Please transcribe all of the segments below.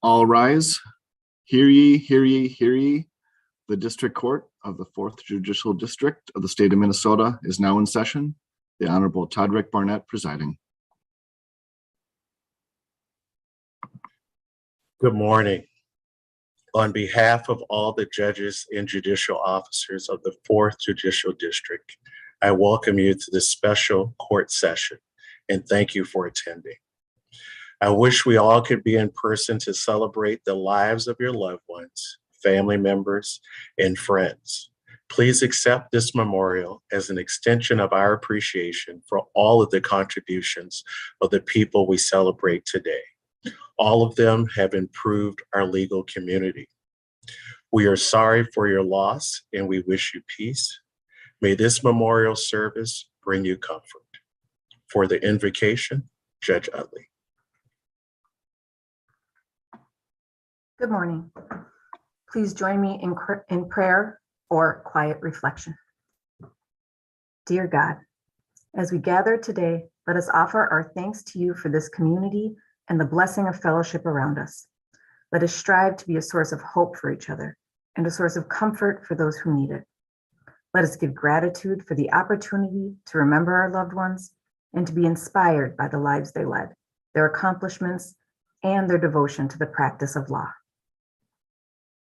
All rise. Hear ye, hear ye, hear ye. The District Court of the 4th Judicial District of the State of Minnesota is now in session. The Honorable Todrick Barnett presiding. Good morning. On behalf of all the judges and judicial officers of the 4th Judicial District, I welcome you to this special court session and thank you for attending. I wish we all could be in person to celebrate the lives of your loved ones, family members, and friends. Please accept this memorial as an extension of our appreciation for all of the contributions of the people we celebrate today. All of them have improved our legal community. We are sorry for your loss and we wish you peace. May this memorial service bring you comfort. For the invocation, Judge Utley. Good morning. Please join me in prayer or quiet reflection. Dear God, as we gather today, let us offer our thanks to you for this community and the blessing of fellowship around us. Let us strive to be a source of hope for each other and a source of comfort for those who need it. Let us give gratitude for the opportunity to remember our loved ones and to be inspired by the lives they led, their accomplishments, and their devotion to the practice of law.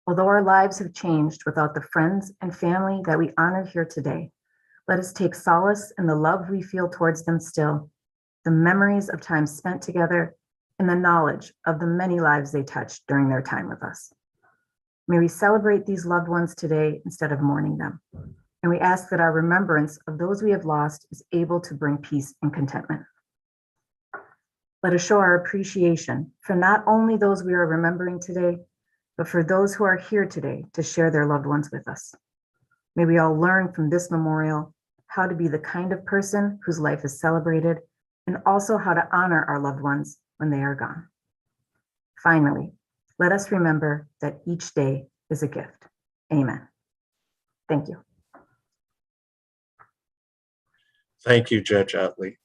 Although our lives have changed without the friends and family that we honor here today, let us take solace in the love we feel towards them still, the memories of time spent together, and the knowledge of the many lives they touched during their time with us. May we celebrate these loved ones today instead of mourning them. And we ask that our remembrance of those we have lost is able to bring peace and contentment. Let us show our appreciation for not only those we are remembering today, but for those who are here today to share their loved ones with us. May we all learn from this memorial how to be the kind of person whose life is celebrated, and also how to honor our loved ones when they are gone. Finally, let us remember that each day is a gift. Amen. Thank you. Thank you, Judge Utley.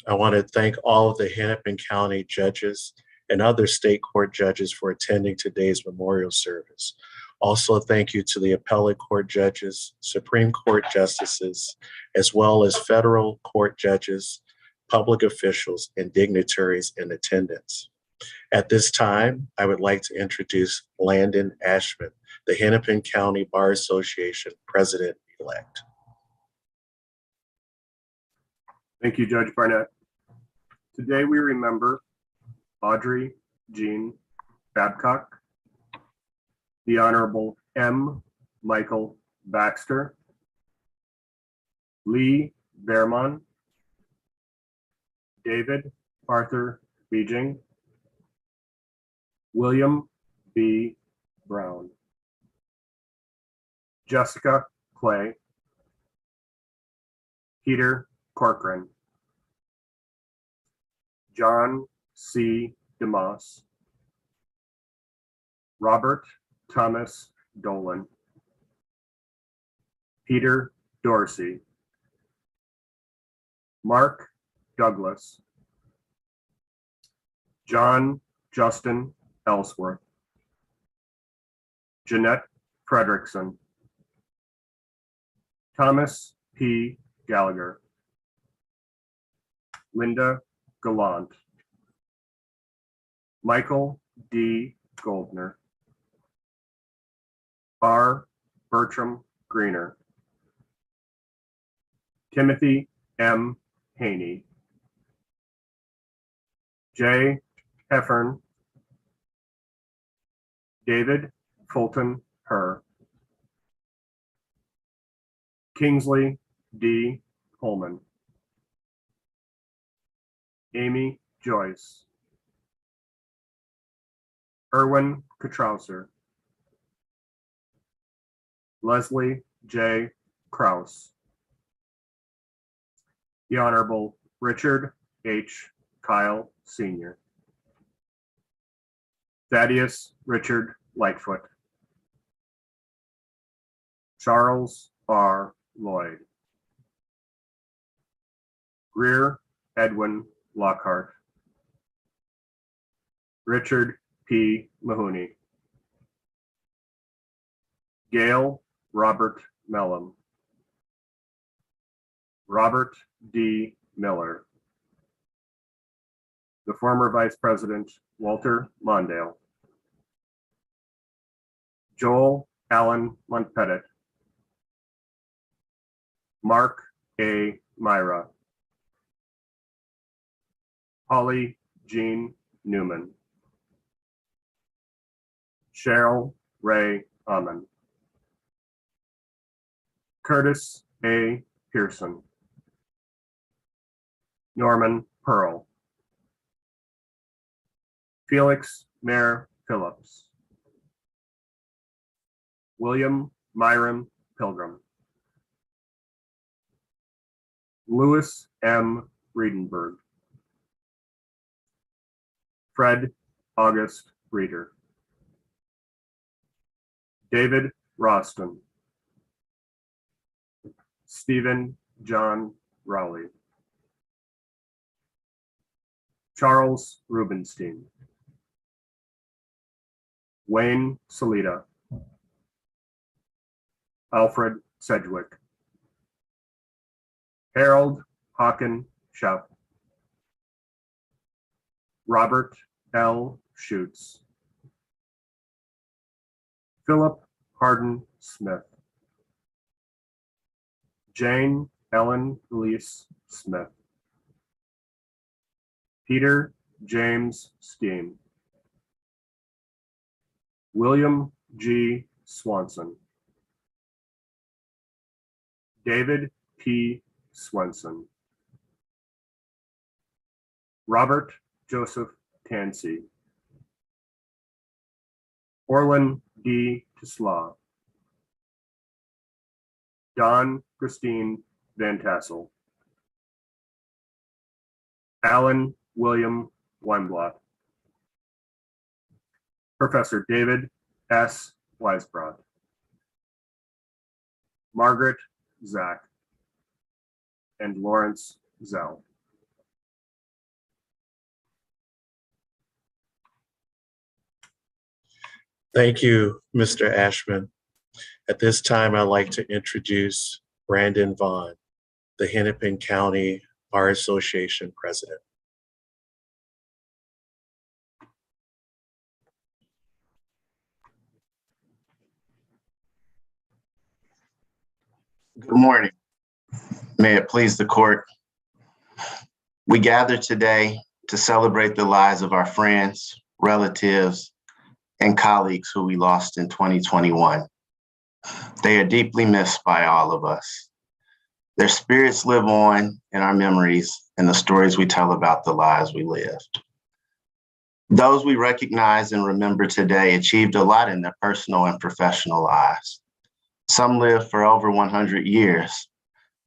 I want to thank all of the Hennepin County judges and other state court judges for attending today's memorial service. Also, thank you to the appellate court judges, Supreme Court justices, as well as federal court judges, public officials, and dignitaries in attendance. At this time, I would like to introduce Landon Ashman, the Hennepin County Bar Association President-elect. Thank you, Judge Barnett. Today we remember Audrey Jean Babcock, the Honorable M. Michael Baxter, Lee Behrman, David Arthur Beijing, William B. Brown, Jessica Clay, Peter Corcoran, John C. DeMoss, Robert Thomas Dolan, Peter Dorsey, Mark Douglas, John Justin Ellsworth, Jeanette Fredrickson, Thomas P. Gallagher, Linda Gallant, Michael D. Goldner, R. Bertram Greener, Timothy M. Haney, J. Heffern, David Fulton Herr, Kingsley D. Holman, Amy Joyce, Erwin Katrauser, Leslie J. Krause, the Honorable Richard H. Kyle Sr., Thaddeus Richard Lightfoot, Charles R. Lloyd, Greer Edwin Lockhart, Richard P. Mahoney. Gail Robert Mellon. Robert D. Miller. The former Vice President, Walter Mondale. Joel Allen Montpettit. Mark A. Myra. Holly Jean Newman. Cheryl Ray Aman. Curtis A. Pearson. Norman Pearl. Felix Mayer Phillips. William Myron Pilgrim. Louis M. Riedenberg. Fred August Reeder. David Roston. Stephen John Rowley. Charles Rubenstein. Wayne Salida. Alfred Sedgwick. Harold Hawken Schapp. Robert L. Schutz. Philip Hardin Smith. Jane Ellen Elise Smith. Peter James Steen. William G. Swanson. David P. Swenson. Robert Joseph Tansey. Orlin D. Tisla. Don Christine Van Tassel. Alan William Weinblatt. Professor David S. Weisbrot. Margaret Zach. And Lawrence Zell. Thank you, Mr. Ashman. At this time, I'd like to introduce Brandon Vaughn, the Hennepin County Bar Association President. Good morning. May it please the court. We gather today to celebrate the lives of our friends, relatives, and colleagues who we lost in 2021. They are deeply missed by all of us. Their spirits live on in our memories and the stories we tell about the lives we lived. Those we recognize and remember today achieved a lot in their personal and professional lives. Some lived for over 100 years,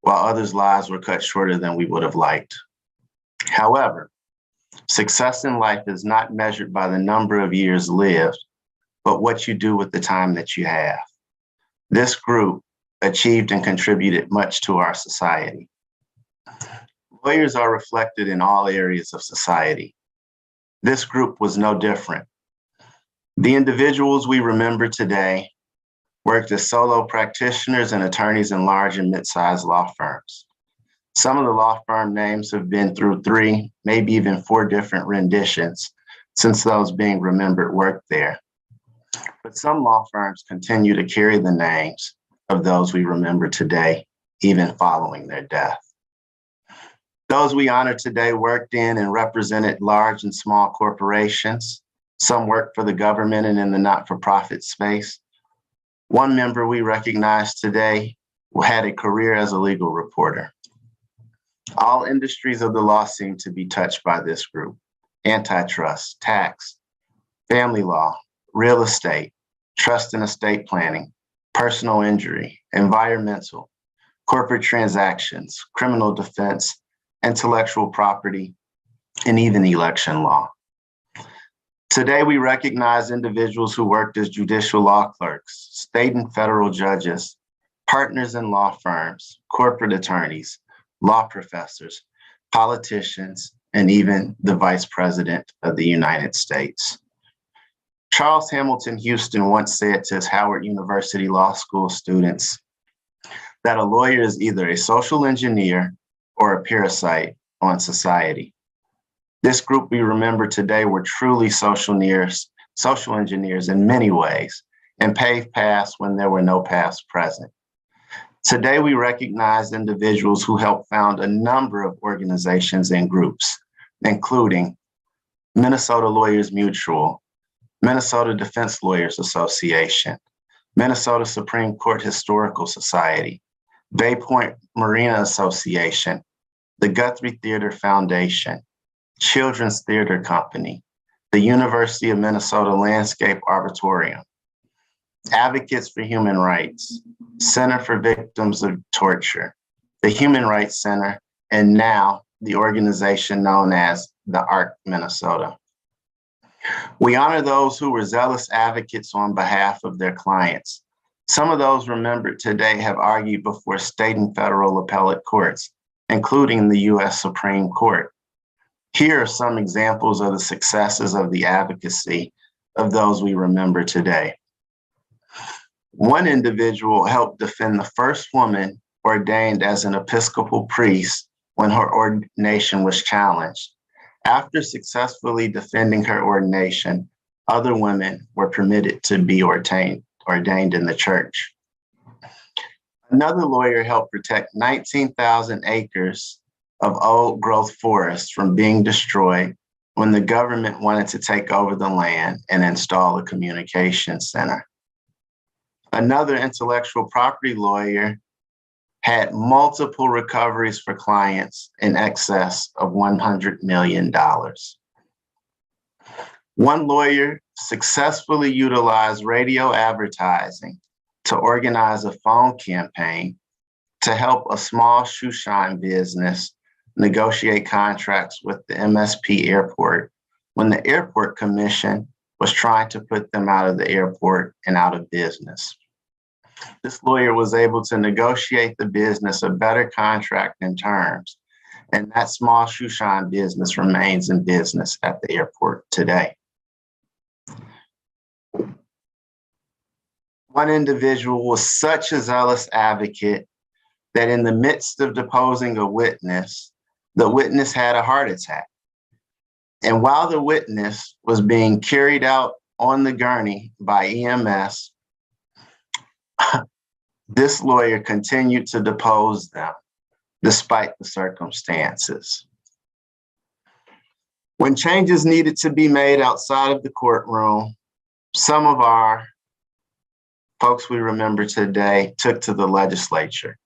while others' lives were cut shorter than we would have liked. However, success in life is not measured by the number of years lived, but what you do with the time that you have. This group achieved and contributed much to our society. Lawyers are reflected in all areas of society. This group was no different. The individuals we remember today worked as solo practitioners and attorneys in large and mid-sized law firms. Some of the law firm names have been through 3, maybe even 4 different renditions since those being remembered worked there. But some law firms continue to carry the names of those we remember today, even following their death. Those we honor today worked in and represented large and small corporations. Some worked for the government and in the not-for-profit space. One member we recognize today had a career as a legal reporter. All industries of the law seem to be touched by this group: antitrust, tax, family law, real estate, trust and estate planning, personal injury, environmental, corporate transactions, criminal defense, intellectual property, and even election law. Today, we recognize individuals who worked as judicial law clerks, state and federal judges, partners in law firms, corporate attorneys, law professors, politicians, and even the Vice President of the United States. Charles Hamilton Houston once said to his Howard University Law School students that a lawyer is either a social engineer or a parasite on society. This group we remember today were truly social engineers in many ways and paved paths when there were no paths present. Today, we recognize individuals who helped found a number of organizations and groups, including Minnesota Lawyers Mutual, Minnesota Defense Lawyers Association, Minnesota Supreme Court Historical Society, Bay Point Marina Association, the Guthrie Theater Foundation, Children's Theater Company, the University of Minnesota Landscape Arboretum, Advocates for Human Rights, Center for Victims of Torture, the Human Rights Center, and now the organization known as the ARC Minnesota. We honor those who were zealous advocates on behalf of their clients. Some of those remembered today have argued before state and federal appellate courts, including the U.S. Supreme Court. Here are some examples of the successes of the advocacy of those we remember today. One individual helped defend the first woman ordained as an Episcopal priest when her ordination was challenged. After successfully defending her ordination, other women were permitted to be ordained in the church. Another lawyer helped protect 19,000 acres of old growth forests from being destroyed when the government wanted to take over the land and install a communication center. Another intellectual property lawyer had multiple recoveries for clients in excess of $100 million. One lawyer successfully utilized radio advertising to organize a phone campaign to help a small shoe shine business negotiate contracts with the MSP airport when the airport commission was trying to put them out of the airport and out of business. This lawyer was able to negotiate the business a better contract and terms, and that small shoe shine business remains in business at the airport today. One individual was such a zealous advocate that in the midst of deposing a witness, the witness had a heart attack. And while the witness was being carried out on the gurney by EMS, this lawyer continued to depose them despite the circumstances. When changes needed to be made outside of the courtroom, some of our folks we remember today took to the legislature.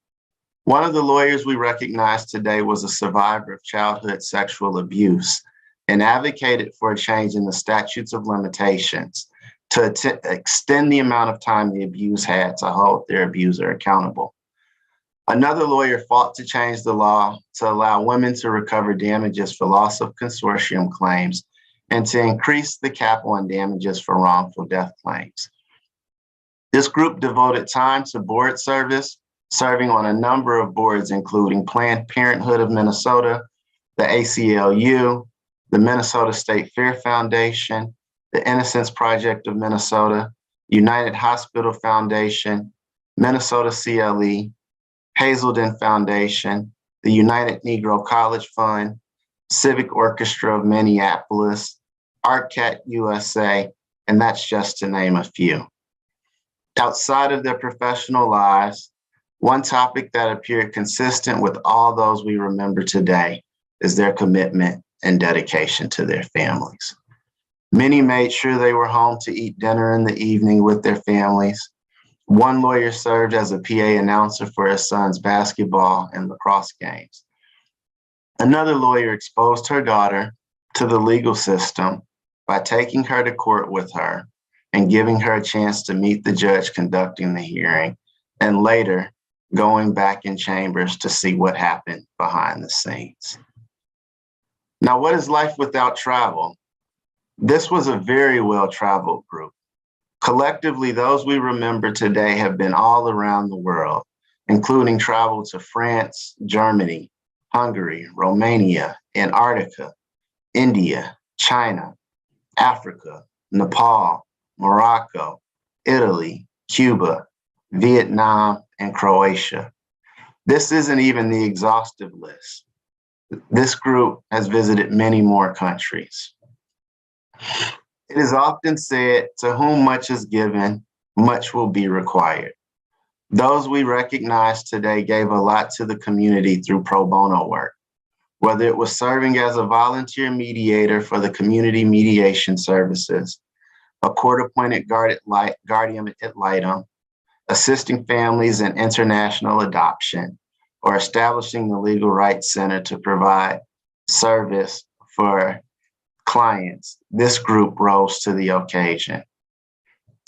One of the lawyers we recognize today was a survivor of childhood sexual abuse and advocated for a change in the statutes of limitations to extend the amount of time the abuse had to hold their abuser accountable. Another lawyer fought to change the law to allow women to recover damages for loss of consortium claims and to increase the cap on damages for wrongful death claims. This group devoted time to board service, serving on a number of boards, including Planned Parenthood of Minnesota, the ACLU, the Minnesota State Fair Foundation, the Innocence Project of Minnesota, United Hospital Foundation, Minnesota CLE, Hazelden Foundation, the United Negro College Fund, Civic Orchestra of Minneapolis, ArtCat USA, and that's just to name a few. Outside of their professional lives, one topic that appeared consistent with all those we remember today is their commitment and dedication to their families. Many made sure they were home to eat dinner in the evening with their families. One lawyer served as a PA announcer for his son's basketball and lacrosse games. Another lawyer exposed her daughter to the legal system by taking her to court with her and giving her a chance to meet the judge conducting the hearing, and later going back in chambers to see what happened behind the scenes. Now, what is life without travel? This was a very well-traveled group. Collectively, those we remember today have been all around the world, including travel to France, Germany, Hungary, Romania, Antarctica, India, China, Africa, Nepal, Morocco, Italy, Cuba, Vietnam, and Croatia. This isn't even the exhaustive list. This group has visited many more countries. It is often said, to whom much is given, much will be required. Those we recognize today gave a lot to the community through pro bono work, whether it was serving as a volunteer mediator for the community mediation services, a court-appointed guardian ad litem, assisting families in international adoption, or establishing the Legal Rights Center to provide service for clients. This group rose to the occasion.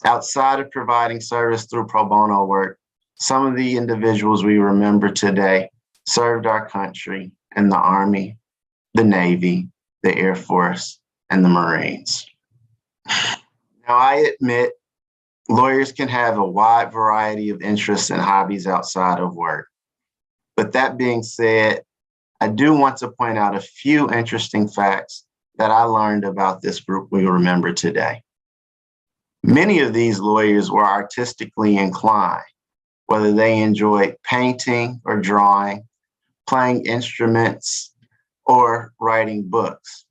Outside of providing service through pro bono work, some of the individuals we remember today served our country in the Army, the Navy, the Air Force, and the Marines. Now, I admit lawyers can have a wide variety of interests and hobbies outside of work. But that being said, I do want to point out a few interesting facts that I learned about this group we remember today. Many of these lawyers were artistically inclined, whether they enjoyed painting or drawing, playing instruments, or writing books.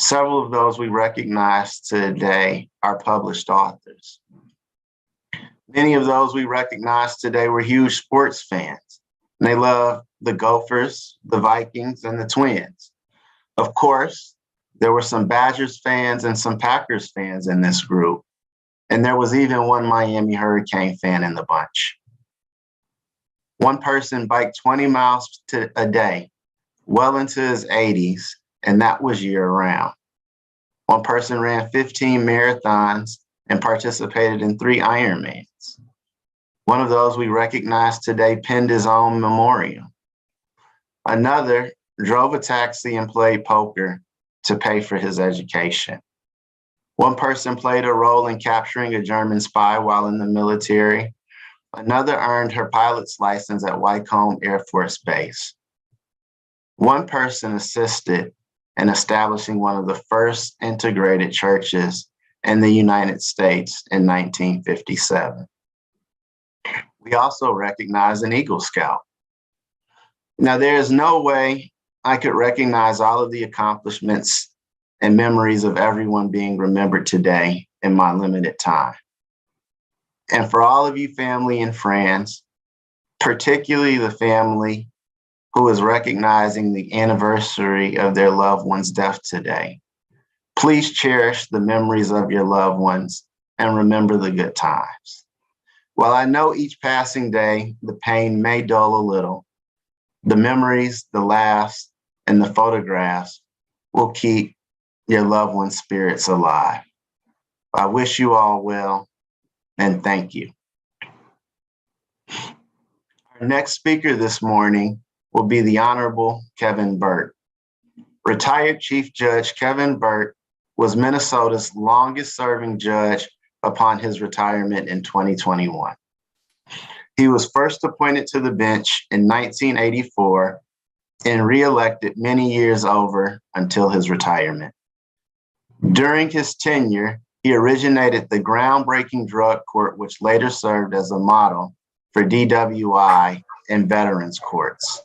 Several of those we recognize today are published authors. Many of those we recognize today were huge sports fans. They loved the Gophers, the Vikings, and the Twins. Of course, there were some Badgers fans and some Packers fans in this group. And there was even one Miami Hurricane fan in the bunch. One person biked 20 miles a day, well into his 80s, and that was year-round. One person ran 15 marathons and participated in 3 Ironmans. One of those we recognize today penned his own memorial. Another drove a taxi and played poker to pay for his education. One person played a role in capturing a German spy while in the military. Another earned her pilot's license at Wycombe Air Force Base. One person assisted in establishing one of the first integrated churches in the United States in 1957. We also recognize an Eagle Scout. Now, there is no way I could recognize all of the accomplishments and memories of everyone being remembered today in my limited time. And for all of you family and friends, particularly the family who is recognizing the anniversary of their loved one's death today, please cherish the memories of your loved ones and remember the good times. While I know each passing day, the pain may dull a little, the memories, the laughs, and the photographs will keep your loved one's spirits alive. I wish you all well, and thank you. Our next speaker this morning will be the Honorable Kevin Burt. Retired Chief Judge Kevin Burt was Minnesota's longest serving judge upon his retirement in 2021. He was first appointed to the bench in 1984 and re-elected many years over until his retirement. During his tenure, he originated the groundbreaking drug court, which later served as a model for DWI and veterans courts.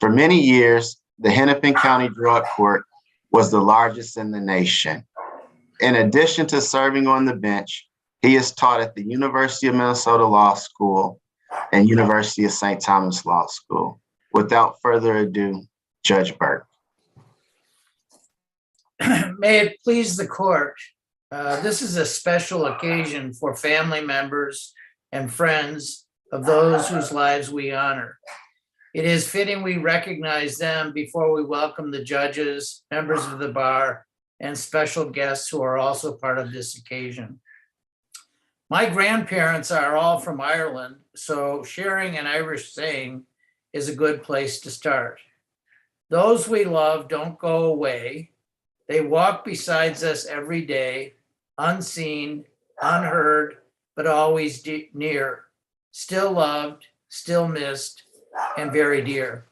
For many years, the Hennepin County Drug Court was the largest in the nation. In addition to serving on the bench, he is taught at the University of Minnesota Law School and University of St. Thomas Law School. Without further ado, Judge Burt. May it please the court, this is a special occasion for family members and friends of those whose lives we honor. It is fitting we recognize them before we welcome the judges, members of the bar, and special guests who are also part of this occasion. My grandparents are all from Ireland, so sharing an Irish saying is a good place to start. Those we love don't go away. They walk beside us every day, unseen, unheard, but always near, still loved, still missed, and very dear.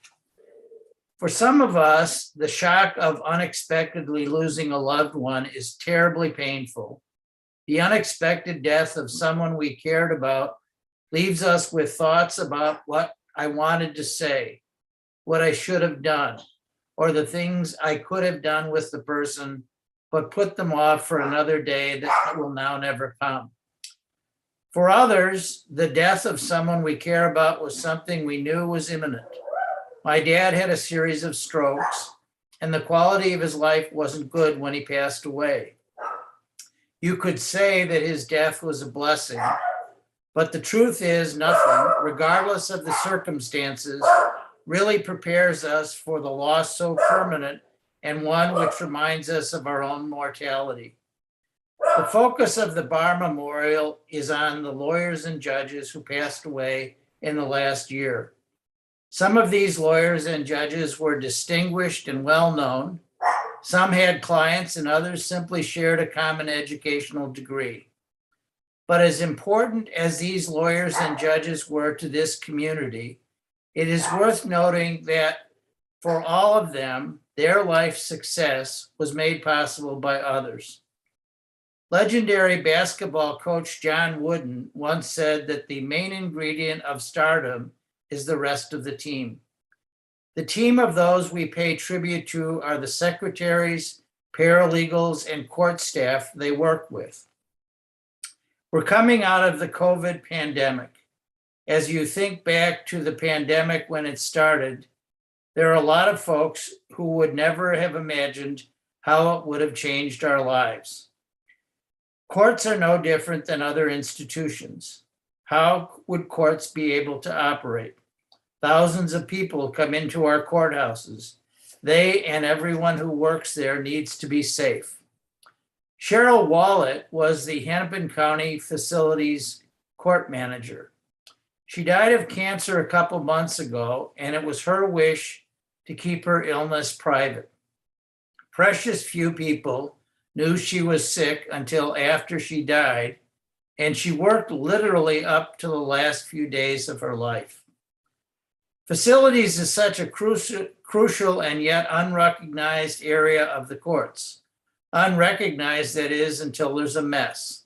For some of us, the shock of unexpectedly losing a loved one is terribly painful. The unexpected death of someone we cared about leaves us with thoughts about what I wanted to say, what I should have done, or the things I could have done with the person, but put them off for another day that will now never come. For others, the death of someone we care about was something we knew was imminent. My dad had a series of strokes, and the quality of his life wasn't good when he passed away. You could say that his death was a blessing, but the truth is nothing, regardless of the circumstances, really prepares us for the loss so permanent and one which reminds us of our own mortality. The focus of the Bar Memorial is on the lawyers and judges who passed away in the last year. Some of these lawyers and judges were distinguished and well-known. Some had clients and others simply shared a common educational degree. But as important as these lawyers and judges were to this community, it is worth noting that for all of them, their life success was made possible by others. Legendary basketball coach John Wooden once said that the main ingredient of stardom is the rest of the team. The team of those we pay tribute to are the secretaries, paralegals, and court staff they work with. We're coming out of the COVID pandemic. As you think back to the pandemic when it started, there are a lot of folks who would never have imagined how it would have changed our lives. Courts are no different than other institutions. How would courts be able to operate? Thousands of people come into our courthouses. They and everyone who works there needs to be safe. Cheryl Wallet was the Hennepin County Facilities Court Manager. She died of cancer a couple months ago, and it was her wish to keep her illness private. Precious few people knew she was sick until after she died, and she worked literally up to the last few days of her life. Facilities is such a crucial and yet unrecognized area of the courts. Unrecognized, that is, until there's a mess.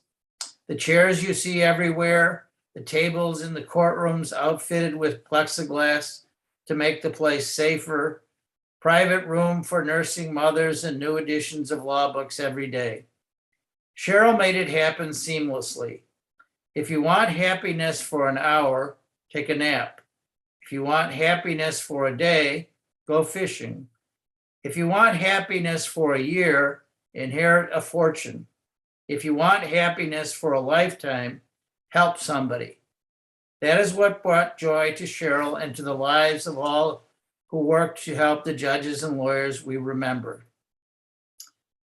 The chairs you see everywhere, the tables in the courtrooms outfitted with plexiglass to make the place safer, private room for nursing mothers, and new editions of law books every day. Cheryl made it happen seamlessly. If you want happiness for an hour, take a nap. If you want happiness for a day, go fishing. If you want happiness for a year, inherit a fortune. If you want happiness for a lifetime, help somebody. That is what brought joy to Cheryl and to the lives of all who worked to help the judges and lawyers we remember.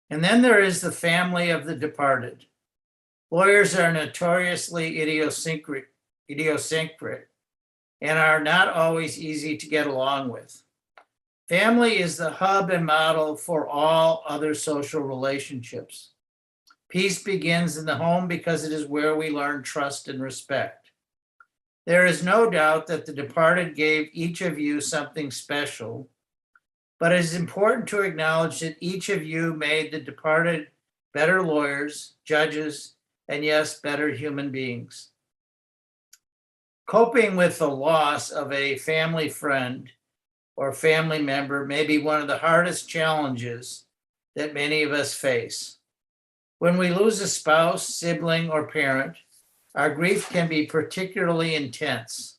And then there is the family of the departed. Lawyers are notoriously idiosyncratic and are not always easy to get along with. Family is the hub and model for all other social relationships. Peace begins in the home because it is where we learn trust and respect. There is no doubt that the departed gave each of you something special, but it is important to acknowledge that each of you made the departed better lawyers, judges, and yes, better human beings. Coping with the loss of a family friend or family member may be one of the hardest challenges that many of us face. When we lose a spouse, sibling, or parent, our grief can be particularly intense.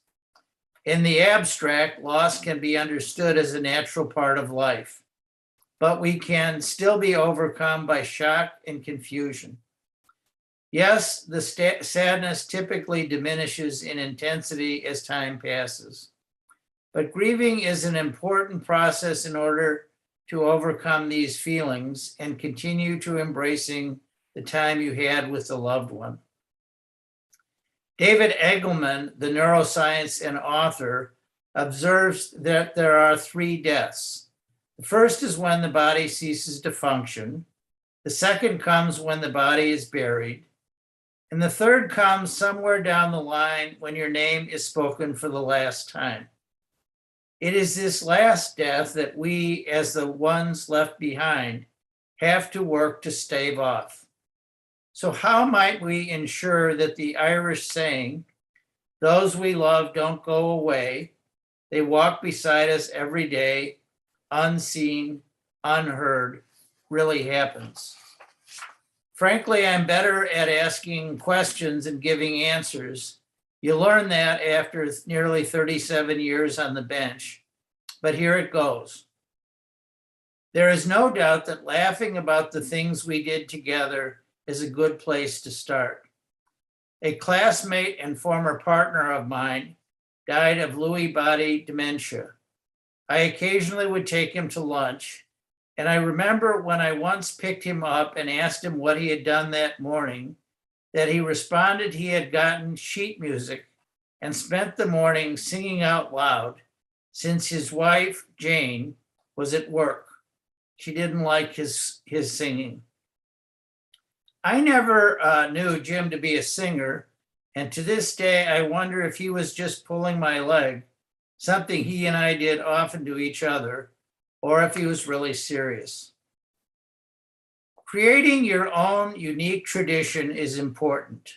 In the abstract, loss can be understood as a natural part of life, but we can still be overcome by shock and confusion. Yes, the sadness typically diminishes in intensity as time passes, but grieving is an important process in order to overcome these feelings and continue to embracing the time you had with a loved one. David Eagleman, the neuroscience and author, observes that there are 3 deaths. The first is when the body ceases to function. The second comes when the body is buried. And the third comes somewhere down the line when your name is spoken for the last time. It is this last death that we, as the ones left behind, have to work to stave off. So how might we ensure that the Irish saying, "Those we love don't go away, they walk beside us every day, unseen, unheard," really happens? Frankly, I'm better at asking questions and giving answers. You learn that after nearly 37 years on the bench, but here it goes. There is no doubt that laughing about the things we did together is a good place to start. A classmate and former partner of mine died of Lewy body dementia. I occasionally would take him to lunch, and I remember when I once picked him up and asked him what he had done that morning, that he responded he had gotten sheet music and spent the morning singing out loud since his wife, Jane, was at work. She didn't like his singing. I never knew Jim to be a singer, and to this day, I wonder if he was just pulling my leg, something he and I did often to each other, or if he was really serious. Creating your own unique tradition is important.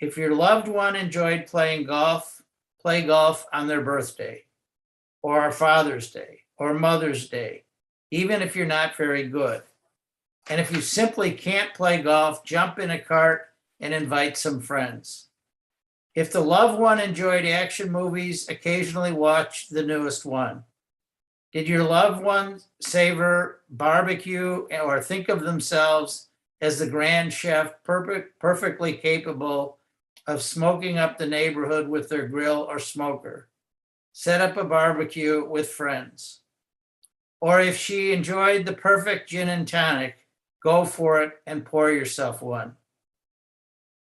If your loved one enjoyed playing golf, play golf on their birthday, or Father's Day, or Mother's Day, even if you're not very good. And if you simply can't play golf, jump in a cart and invite some friends. If the loved one enjoyed action movies, occasionally watch the newest one. Did your loved one savor barbecue or think of themselves as the grand chef, perfectly capable of smoking up the neighborhood with their grill or smoker? Set up a barbecue with friends. Or if she enjoyed the perfect gin and tonic, go for it and pour yourself one.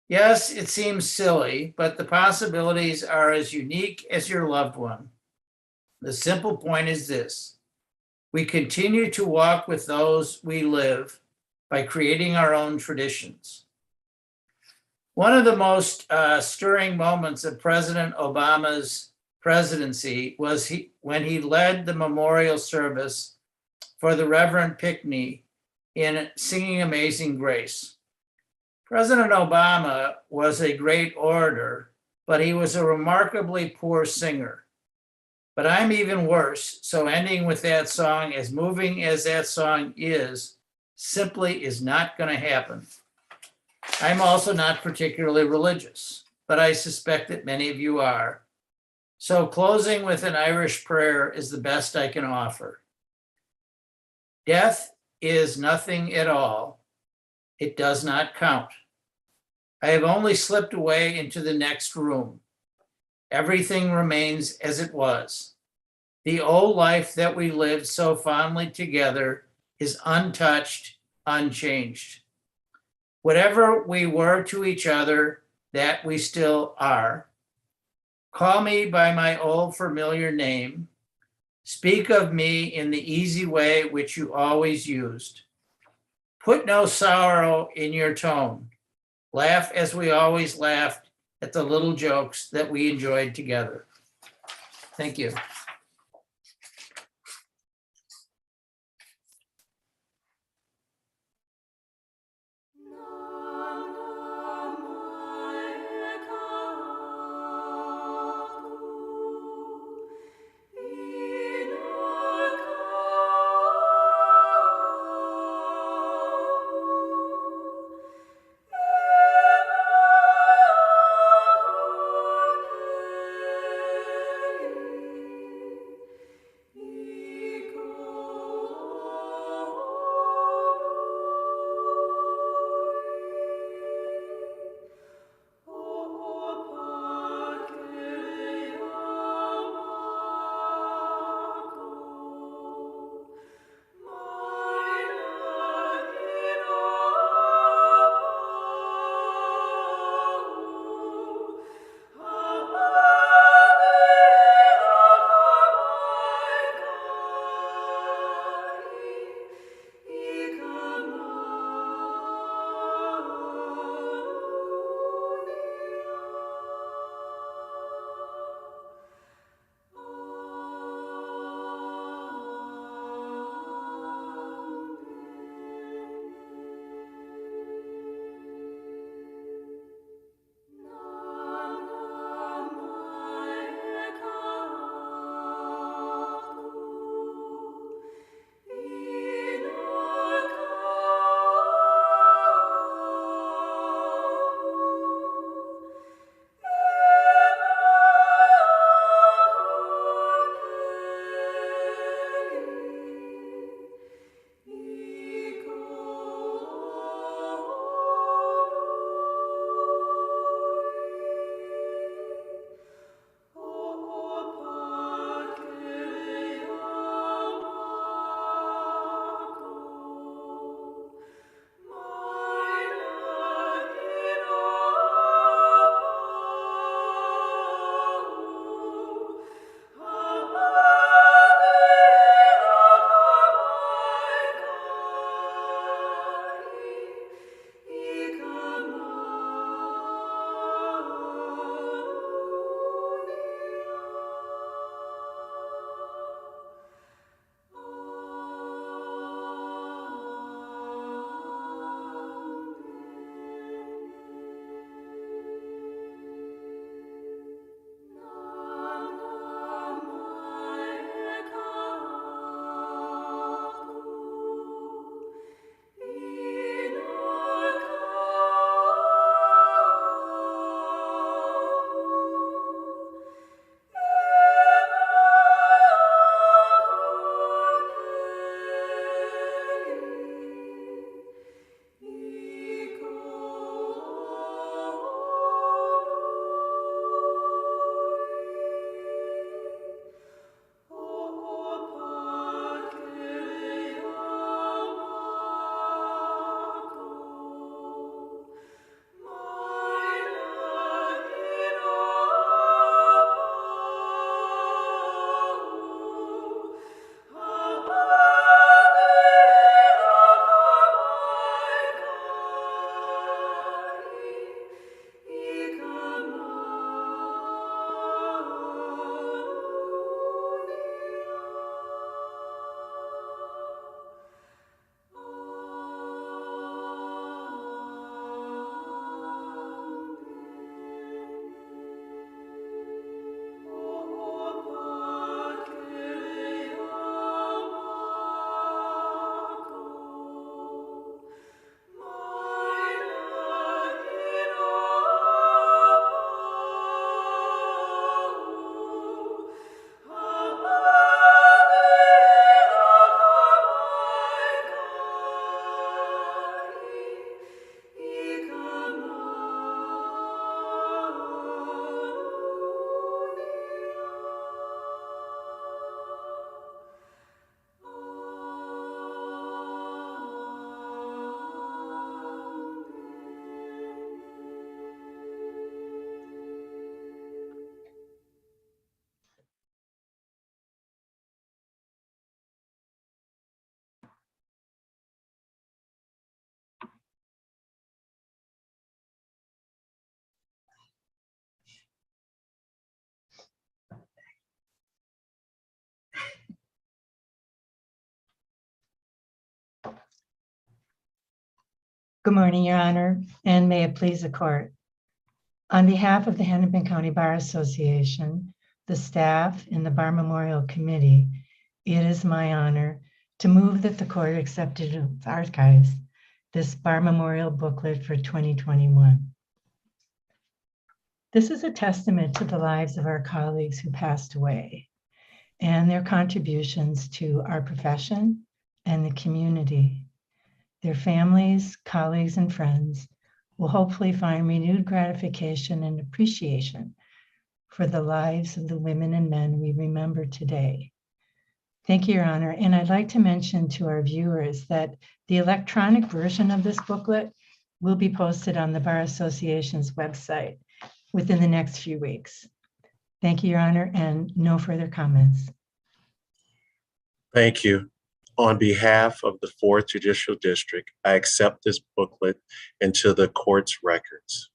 Yes, it seems silly, but the possibilities are as unique as your loved one. The simple point is this: we continue to walk with those we live by creating our own traditions. One of the most stirring moments of President Obama's presidency was when he led the memorial service for the Reverend Pinckney in singing Amazing Grace. President Obama was a great orator, but he was a remarkably poor singer. But I'm even worse, so ending with that song, as moving as that song is, simply is not going to happen. I'm also not particularly religious, but I suspect that many of you are. So closing with an Irish prayer is the best I can offer. Death is nothing at all. It does not count. I have only slipped away into the next room. Everything remains as it was. The old life that we lived so fondly together is untouched, unchanged. Whatever we were to each other, that we still are. Call me by my old familiar name. Speak of me in the easy way which you always used. Put no sorrow in your tone. Laugh as we always laughed at the little jokes that we enjoyed together. Thank you. Good morning, Your Honor, and may it please the court. On behalf of the Hennepin County Bar Association, the staff, and the Bar Memorial Committee, it is my honor to move that the court accepted with archives this Bar Memorial booklet for 2021. This is a testament to the lives of our colleagues who passed away and their contributions to our profession and the community. Their families, colleagues, and friends will hopefully find renewed gratification and appreciation for the lives of the women and men we remember today. Thank you, Your Honor. And I'd like to mention to our viewers that the electronic version of this booklet will be posted on the Bar Association's website within the next few weeks. Thank you, Your Honor, and no further comments. Thank you. On behalf of the 4th Judicial District, I accept this booklet into the court's records.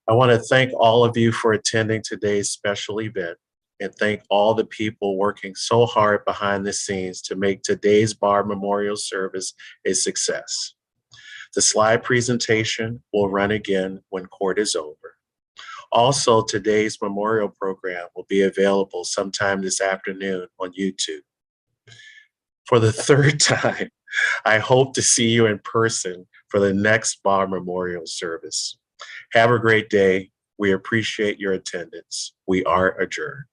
I want to thank all of you for attending today's special event and thank all the people working so hard behind the scenes to make today's Bar Memorial service a success. The slide presentation will run again when court is over. Also, today's memorial program will be available sometime this afternoon on YouTube. For the 3rd time, I hope to see you in person for the next Bar Memorial service. Have a great day. We appreciate your attendance. We are adjourned.